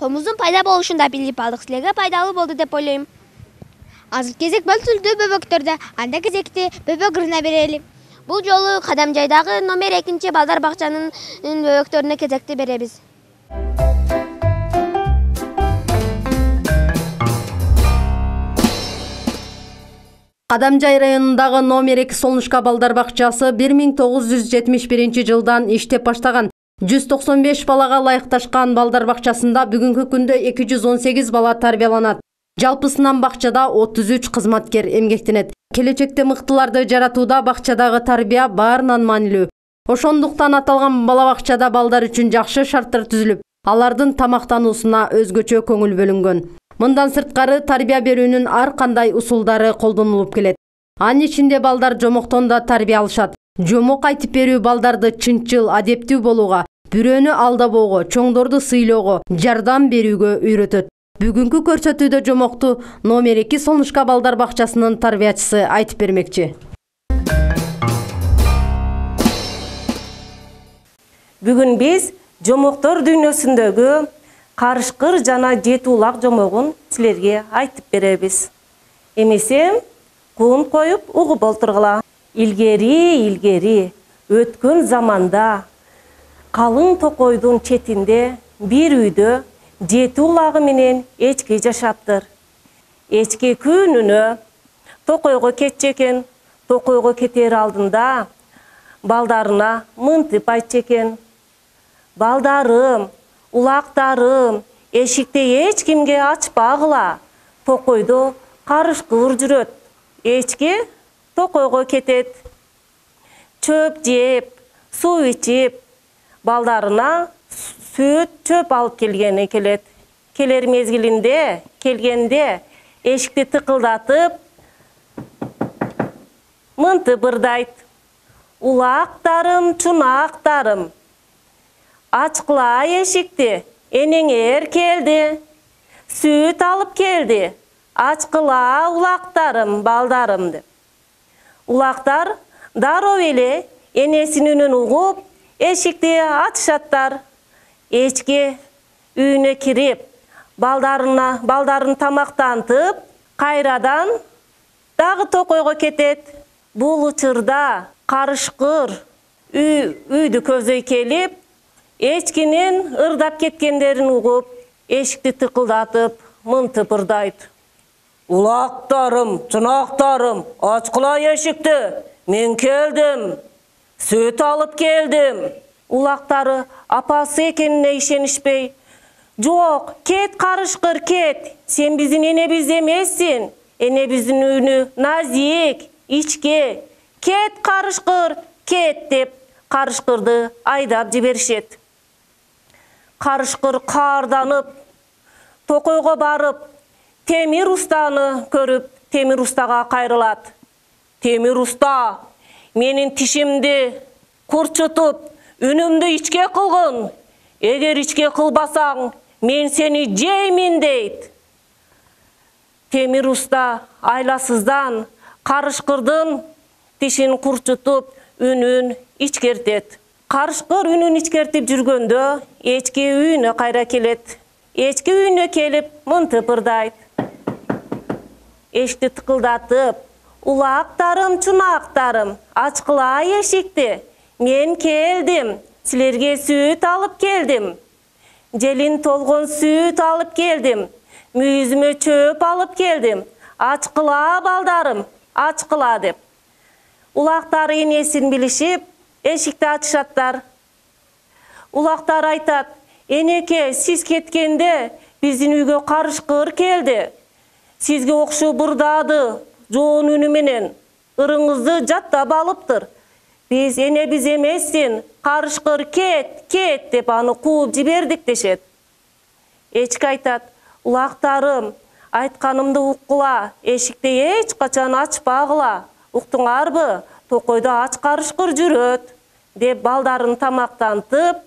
Комуздун пайда болушун да билип алдык. Силерге пайдалуу болду деп ойлойм. Азыр кезек бөлтүлдүү бөбөктөрдө, анда кезекти бөбөк ырына берели. Бул жолу Кадамжайдагы номер 2 балдар бакчанын бөбөктөрүнө кезекти беребиз. Кадамжай районундагы номер 2 Солнышко балдар бакчасы 1971 жылдан иштеп баштаган. 195 балага ылайыкташкан балдар бакчасында бүгүнкү күндө 218 бала тарбияланат. Жалпысынан бакчада 33 кызматкер эмгектенет. Келечекте мыктыларды жаратууда бакчадагы тарбия баарынан маанилүү. Ошондуктан аталган бала бакчада балдар үчүн жакшы шарттар түзүлүп, алардын тамактануусуна өзгөчө көңүл бөлүнгөн. Мындан сырткары тарбия берүүнүн ар кандай усулдары колдонулуп келет. Анын ичинде балдар жомоктон да тарбия алышат. Жомок айтып берүү балдарды чынчыл, адептүү болууга, бирөөнү алдабоого, чоңдорду сыйлоого, жардам берүүгө үйрөтөт. Бүгүнкү көрсөтүүдө жомокту номер 2 Солнышко балдар бакчасынын тарбиячысы айтып бермекчи. Бүгүн биз жомоктор дүйнөсүндөгү карышкыр жана жети улак жомогун силерге айтып беребиз. Эмесе куун коюп угуп олтургула. Илгери өткөн заманда калың токойдун четинде бир үйдө жети улагы менен эчки жашаптыр. Эчки күнүнө токойго кетчү экен. Токойго кетер алдында балдарына мынтип айтчу экен: балдарым, улактарым, эшикти эч кимге ачпагыла. Токойдо карышкыр жүрөт. Эчки токойго кетет. Чөп жеп, суу ичип, балдарына сүт, чөп алып келгени келет. Келер мезгилинде, келгенде эшикти тыкылдатып, мынтип ырдайт: улактарым, чунактарым, ачкыла эшикти, энеңер келди, сүт алып келди, ачкыла улактарым, балдарым деп. Улактар дароо эле энесинин үнүн угуп, эшикти ачышаттар. Эчки үйүнө кирип, балдарын тамактантып, кайрадан дагы токойго кетет. Бул учурда карышкыр үйдү көздөй келип, эчкинин ырдап кеткендерин угуп, эшикти тыкылдатып, мынтип ырдайт: улактарым, чунактарым, ачкыла эшикти, мен келдим, сүт алып келдим. Улактары апасы экенине ишенишпей: жок, кет карышкыр, кет, сен биздин энебиз эмессиң, энебиздин үнү назик, ичке, кет карышкыр, кет деп карышкырды айдап жиберишет. Карышкыр каарданып, токойго барып, темир устаны көрүп, темир устага кайрылат: темир уста, менин тишимди курчутуп, үнүмдү ичке кылгын. Эгер ичке кылбасаң, мен сени жеймин дейт. Темир уста айласыздан карышкырдын тишин курчутуп, үнүн ичкертет. Карышкыр үнүн ичкертип жүргөндө эчки үйүнө кайра келет. Эчки үйүнө келип мынтип ырдайт: эшикти тыкылдатып, улактарым, чунактарым, ачкыла эшикти, мен келдим, силерге сүт алып келдим. Желин толгон сүт алып келдим, мүйүзүмө чөп алып келдим. Ачкыла балдарым, ачкыла деп. Улактар энесин билишип, эшикти ачышаттар. Улактар айтат: энеке, сиз кеткенде биздин үйгө карышкыр келди. Сизге окшоп ырдады, жоон үнү менен ырыңызды жаттап алыптыр. Биз энебиз эмессиң, карышкыр, кет, кет деп аны кууп жибердик дешет. Эчки айтат: улактарым, айтканымды уккула, эшикти эч качан ачпагыла. Уктуңарбы, токойдо ач карышкыр жүрөт деп балдарын тамактантып,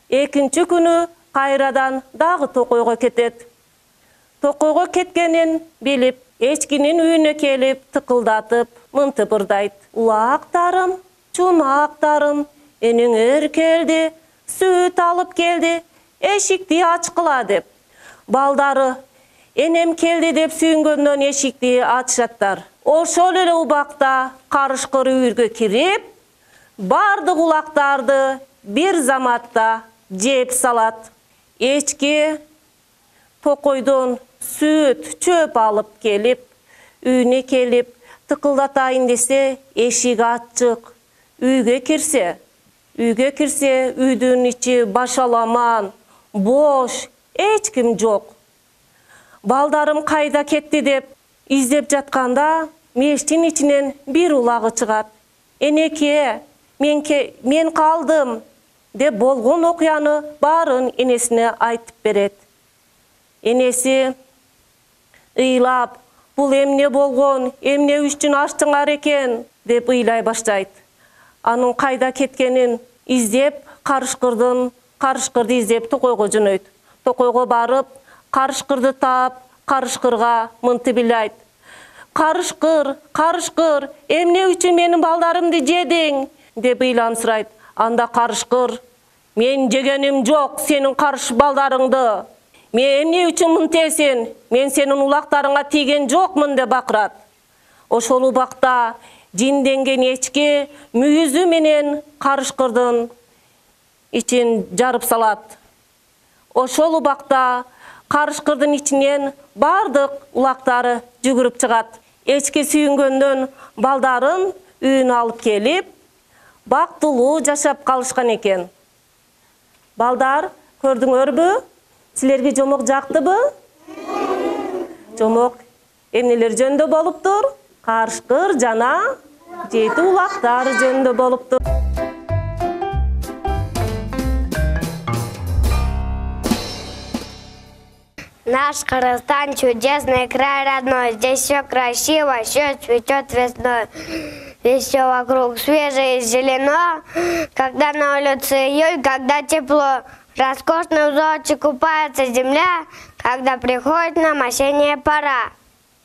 экинчи күнү кайрадан дагы токойго кетет. Токойго кеткенин билип, эчкинин үйүнө келип, тыкылдатып, мынтип ырдайт: улактарым, чунактарым, энеңер келди, сүт алып келди, эшикти ачкыла деп. Балдары enем keldi dep sүйüngöндөн eşikti açatlar. Ошол эле убакта карышкыр үйгө кирип, бардык улактарды бир заматта жеп салат. Эчки токойдон сүт, чөп алып келип, үйүнө келип, тыкылдатайын десе, эшик ачык. Үйгө кирсе, үйдүн ичи башаламан, бош, эч ким жок. Балдарым кайда кетти деп издеп жатканда, мештин ичинен бир улагы чыгат. Энеке, мен калдым деп болгон окуяны баарын энесине айтып берет. Энеси ыйлап, бул эмне болгон, эмне үчүн ачтыңар экен деп ыйлай баштайт. Анын кайда кеткенин издеп, карышкырды издеп токойго жөнөйт. Токойго барып, карышкырды таап, карышкырга мынтип ыйлайт. Карышкыр, эмне үчүн менин балдарымды жедиң деп ыйлансырайт. Анда карышкыр, мен жегеним жок сенин карыш балдарыңды. Мен эмне үчүн мынтесин? Мен сенин улактарыңа тийген жокмун деп бакырат. Ошол убакта жинденген эчки мүйүзү менен карышкырдын ичин жарып салат. Ошол убакта карышкырдын ичинен бардык улактары жүгүрүп чыгат. Эчки сүйүнгөндөн балдарын үйүнө алып келип, бактылуу жашап калышкан экен. Балдар, көрдүңөрбү? Силерге жомок жактыбы? Жомок эмнелер жөнүндө болуптур? Карышкыр жана жети улактар жөнүндө болуптур. Наш Казахстан чудесный край родной, здесь все красиво, все цветет весной. Здесь все вокруг свежее и зелено, когда на улице июль, когда тепло. Роскошно в золоте купается земля, когда приходит нам осенняя пора.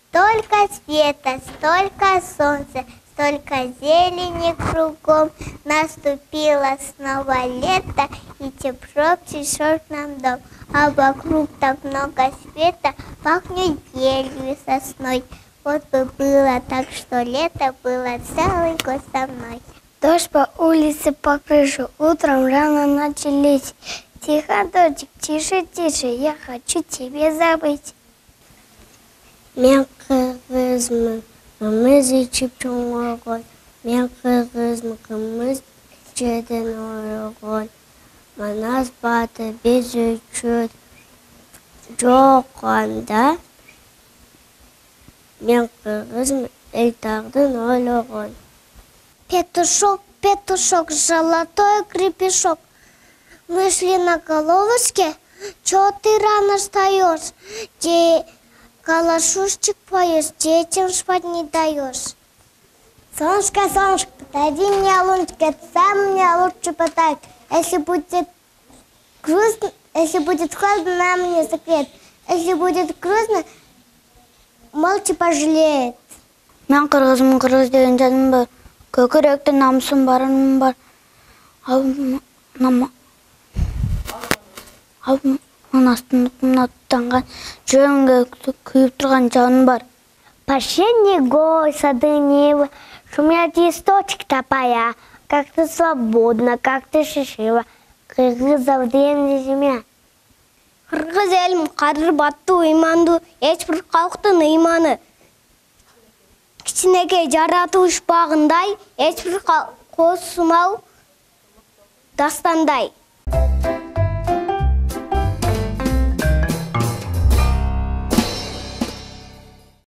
Столько света, столько солнца, столько зелени кругом. Наступило снова лето, и тепло пришел к нам дом. А вокруг так много света, пахнет елью и сосной. Вот бы было так, что лето было целый год со мной. Дождь по улице, по крыше, утром рано начались. Тихо, дождик, тише, тише, я хочу тебе забыть. Мен кыргызмын, кымыз ичип чоңойгон. Мен кыргызмын, кымыз жеден ойгон. Манас баты без үчүн жок анда. Мен кыргызмын, элтагдын ойлогон. Петушок, петушок, золотой гребешок. Мы шли на головушке, чё ты рано встаешь? Калашушечек поешь, детям спать не даешь. Солнышко, солнышко, подойди мне луночка, это сам мне лучше подарок. Если будет грустно, если будет холодно, нам не секрет. Если будет грустно, молча пожалеет. Мен кыргызмын, кыргыз деген жаным бар. Көкіректе намысым барым бар. Астында аттанған жөнге күйіп тұрған жаным бар. По осенней голой сады небо шумят листочек топая, как ты свободна, как ты счастлива, кыргызов древняя земля. Кыргыз элим кадыр баттуу ыймандуу, эч бир калктын ыйманы. Кичинекей жаратылыш багындай, эч бир кол сунау дастандай.